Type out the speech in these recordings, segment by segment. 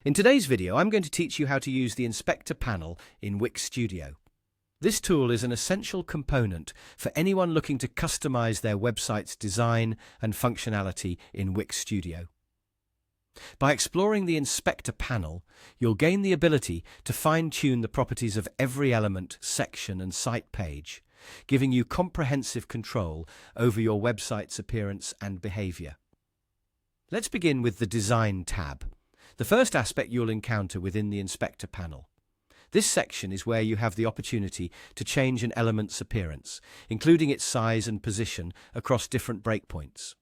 In today's video, I'm going to teach you how to use the Inspector panel in Wix Studio. This tool is an essential component for anyone looking to customize their website's design and functionality in Wix Studio. By exploring the Inspector panel, you'll gain the ability to fine-tune the properties of every element, section, and site page, giving you comprehensive control over your website's appearance and behavior. Let's begin with the Design tab, the first aspect you'll encounter within the Inspector panel. This section is where you have the opportunity to change an element's appearance, including its size and position across different breakpoints.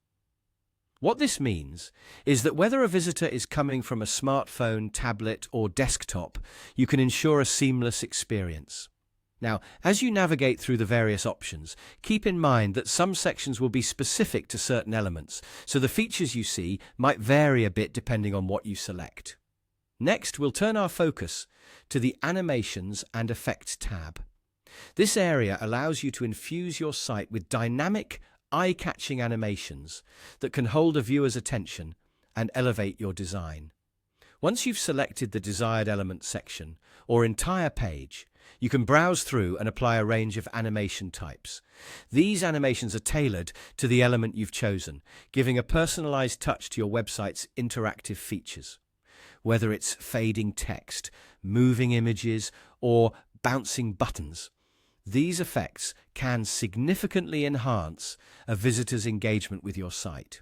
What this means is that whether a visitor is coming from a smartphone, tablet, or desktop, you can ensure a seamless experience. Now, as you navigate through the various options, keep in mind that some sections will be specific to certain elements, so the features you see might vary a bit depending on what you select. Next, we'll turn our focus to the Animations and Effects tab. This area allows you to infuse your site with dynamic, eye-catching animations that can hold a viewer's attention and elevate your design. Once you've selected the desired element section or entire page, you can browse through and apply a range of animation types. These animations are tailored to the element you've chosen, giving a personalized touch to your website's interactive features. Whether it's fading text, moving images, or bouncing buttons, these effects can significantly enhance a visitor's engagement with your site.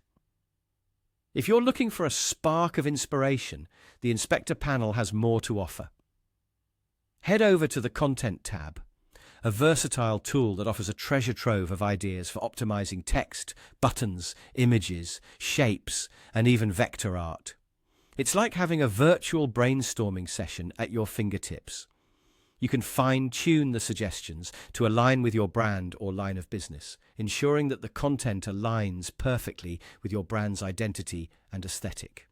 If you're looking for a spark of inspiration, the Inspector panel has more to offer. Head over to the Content tab, a versatile tool that offers a treasure trove of ideas for optimizing text, buttons, images, shapes, and even vector art. It's like having a virtual brainstorming session at your fingertips. You can fine-tune the suggestions to align with your brand or line of business, ensuring that the content aligns perfectly with your brand's identity and aesthetic.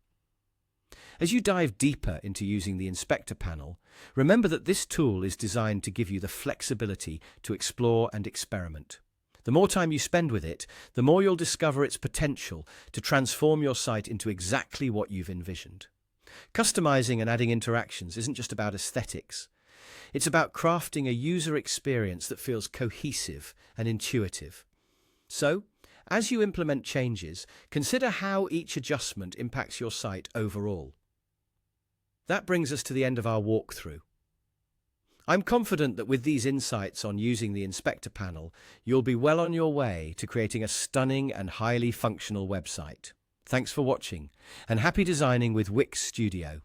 As you dive deeper into using the Inspector panel, remember that this tool is designed to give you the flexibility to explore and experiment. The more time you spend with it, the more you'll discover its potential to transform your site into exactly what you've envisioned. Customizing and adding interactions isn't just about aesthetics. It's about crafting a user experience that feels cohesive and intuitive. So, as you implement changes, consider how each adjustment impacts your site overall. That brings us to the end of our walkthrough. I'm confident that with these insights on using the Inspector panel, you'll be well on your way to creating a stunning and highly functional website. Thanks for watching, and happy designing with Wix Studio.